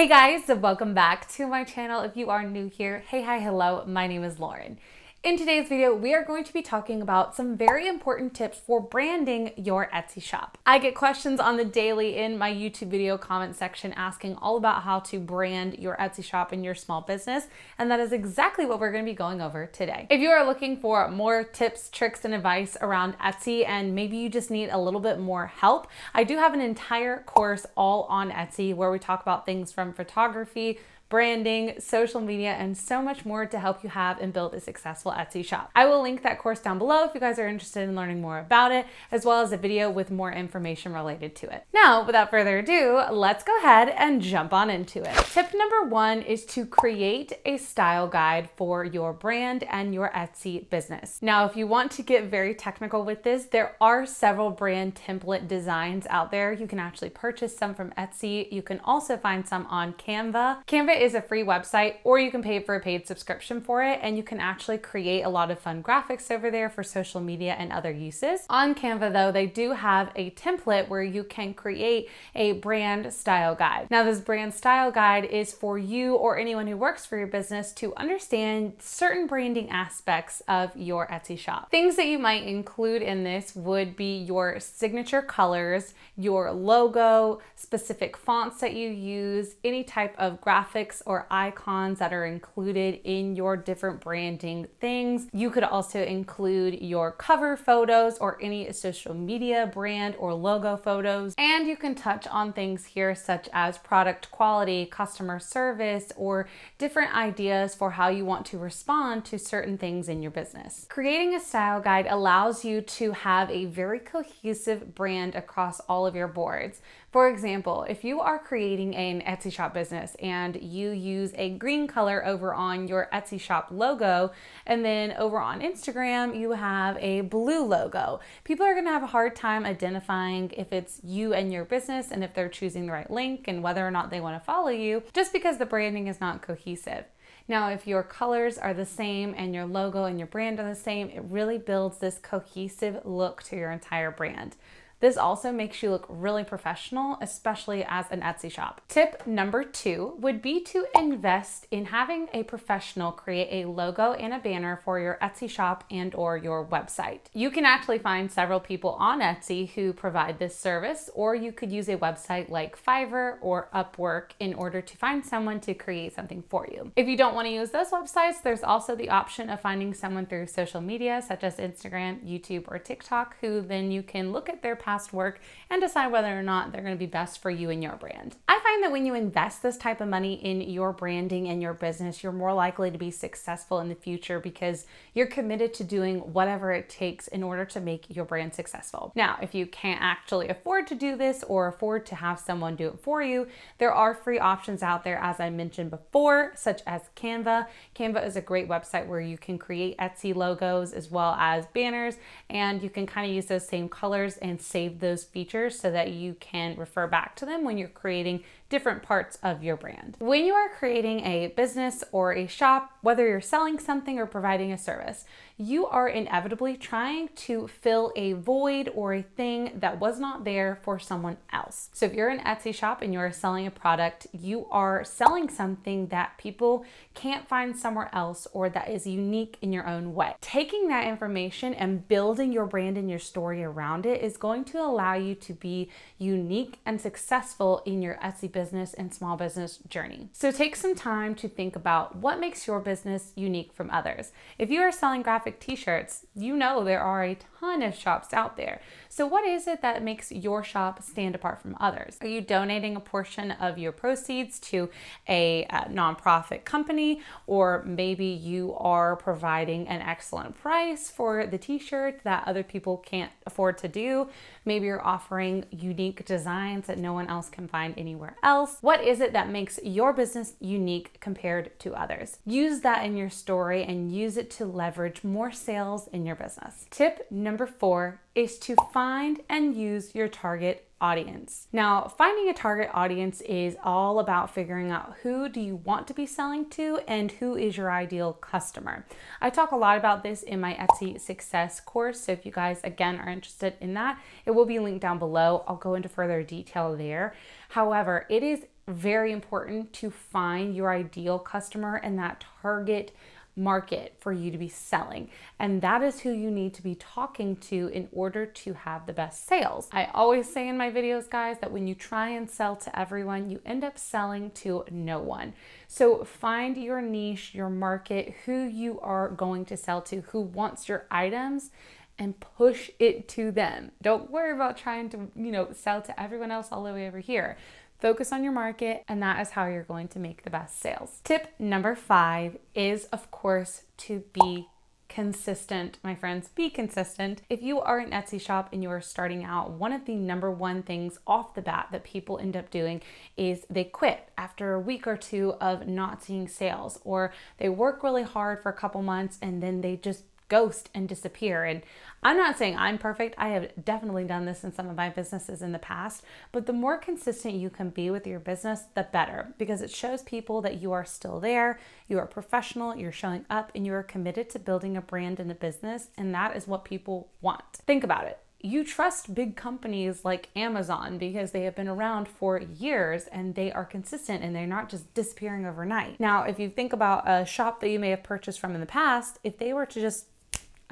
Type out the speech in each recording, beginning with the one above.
Hey guys, welcome back to my channel. If you are new here, hey, hi, hello, my name is Lauren. In today's video, we are going to be talking about some very important tips for branding your Etsy shop. I get questions on the daily in my YouTube video comment section asking all about how to brand your Etsy shop and your small business, and that is exactly what we're going to be going over today. If you are looking for more tips, tricks, and advice around Etsy, and maybe you just need a little bit more help, I do have an entire course all on Etsy where we talk about things from photography, branding, social media, and so much more to help you have and build a successful Etsy shop. I will link that course down below if you guys are interested in learning more about it, as well as a video with more information related to it. Now, without further ado, let's go ahead and jump on into it. Tip number one is to create a style guide for your brand and your Etsy business. Now, if you want to get very technical with this, there are several brand template designs out there. You can actually purchase some from Etsy. You can also find some on Canva. Canva is a free website, or you can pay for a paid subscription for it, and you can actually create a lot of fun graphics over there for social media and other uses. On Canva though, they do have a template where you can create a brand style guide. Now this brand style guide is for you or anyone who works for your business to understand certain branding aspects of your Etsy shop. Things that you might include in this would be your signature colors, your logo, specific fonts that you use, any type of graphics or icons that are included in your different branding things. You could also include your cover photos or any social media brand or logo photos. And you can touch on things here such as product quality, customer service, or different ideas for how you want to respond to certain things in your business. Creating a style guide allows you to have a very cohesive brand across all of your boards. For example, if you are creating an Etsy shop business and you use a green color over on your Etsy shop logo, and then over on Instagram, you have a blue logo, people are gonna have a hard time identifying if it's you and your business and if they're choosing the right link and whether or not they wanna follow you, just because the branding is not cohesive. Now, if your colors are the same and your logo and your brand are the same, it really builds this cohesive look to your entire brand. This also makes you look really professional, especially as an Etsy shop. Tip number two would be to invest in having a professional create a logo and a banner for your Etsy shop and or your website. You can actually find several people on Etsy who provide this service, or you could use a website like Fiverr or Upwork in order to find someone to create something for you. If you don't want to use those websites, there's also the option of finding someone through social media such as Instagram, YouTube, or TikTok, who then you can look at their past work and decide whether or not they're going to be best for you and your brand. I find that when you invest this type of money in your branding and your business, you're more likely to be successful in the future because you're committed to doing whatever it takes in order to make your brand successful. Now, if you can't actually afford to do this or afford to have someone do it for you, there are free options out there, as I mentioned before, such as Canva. Canva is a great website where you can create Etsy logos as well as banners, and you can kind of use those same colors and save those features so that you can refer back to them when you're creating different parts of your brand. When you are creating a business or a shop, whether you're selling something or providing a service, you are inevitably trying to fill a void or a thing that was not there for someone else. So if you're an Etsy shop and you're selling a product, you are selling something that people can't find somewhere else or that is unique in your own way. Taking that information and building your brand and your story around it is going to allow you to be unique and successful in your Etsy business and small business journey. So take some time to think about what makes your business unique from others. If you are selling graphic t-shirts, you know there are a ton of shops out there. So what is it that makes your shop stand apart from others? Are you donating a portion of your proceeds to a nonprofit company, or maybe you are providing an excellent price for the t-shirt that other people can't afford to do? Maybe you're offering unique designs that no one else can find anywhere else. What is it that makes your business unique compared to others? Use that in your story and use it to leverage more sales in your business. Tip number 4 is to find and use your target audience. Now, finding a target audience is all about figuring out who do you want to be selling to and who is your ideal customer. I talk a lot about this in my Etsy success course, so if you guys again are interested in that, it will be linked down below. I'll go into further detail there. However, it is very important to find your ideal customer and that target market for you to be selling. And that is who you need to be talking to in order to have the best sales. I always say in my videos, guys, that when you try and sell to everyone, you end up selling to no one. So find your niche, your market, who you are going to sell to, who wants your items, and push it to them. Don't worry about trying to, sell to everyone else all the way over here. Focus on your market, and that is how you're going to make the best sales. Tip number 5 is, of course, to be consistent, my friends. Be consistent. If you are an Etsy shop and you are starting out, one of the number one things off the bat that people end up doing is they quit after a week or two of not seeing sales, or they work really hard for a couple months and then they just ghost and disappear. And I'm not saying I'm perfect. I have definitely done this in some of my businesses in the past, but the more consistent you can be with your business, the better, because it shows people that you are still there, you are professional, you're showing up, and you are committed to building a brand and a business. And that is what people want. Think about it. You trust big companies like Amazon because they have been around for years and they are consistent and they're not just disappearing overnight. Now, if you think about a shop that you may have purchased from in the past, if they were to just,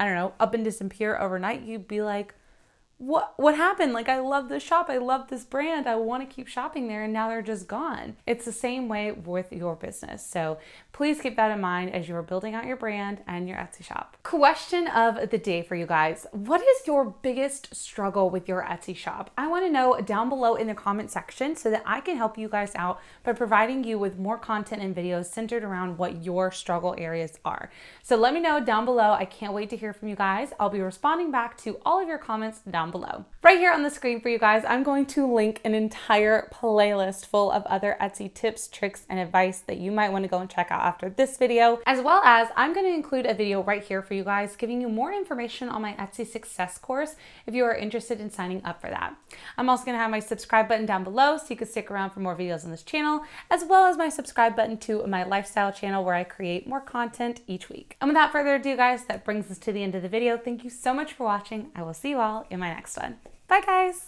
up and disappear overnight, you'd be like, what happened? Like, I love this shop. I love this brand. I want to keep shopping there. And now they're just gone. It's the same way with your business. So please keep that in mind as you're building out your brand and your Etsy shop. Question of the day for you guys. What is your biggest struggle with your Etsy shop? I want to know down below in the comment section so that I can help you guys out by providing you with more content and videos centered around what your struggle areas are. So let me know down below. I can't wait to hear from you guys. I'll be responding back to all of your comments down below. Right here on the screen for you guys, I'm going to link an entire playlist full of other Etsy tips, tricks, and advice that you might want to go and check out after this video, as well as I'm going to include a video right here for you guys giving you more information on my Etsy success course if you are interested in signing up for that. I'm also going to have my subscribe button down below so you can stick around for more videos on this channel, as well as my subscribe button to my lifestyle channel where I create more content each week. And without further ado, guys, that brings us to the end of the video. Thank you so much for watching. I will see you all in my next one. Bye, guys.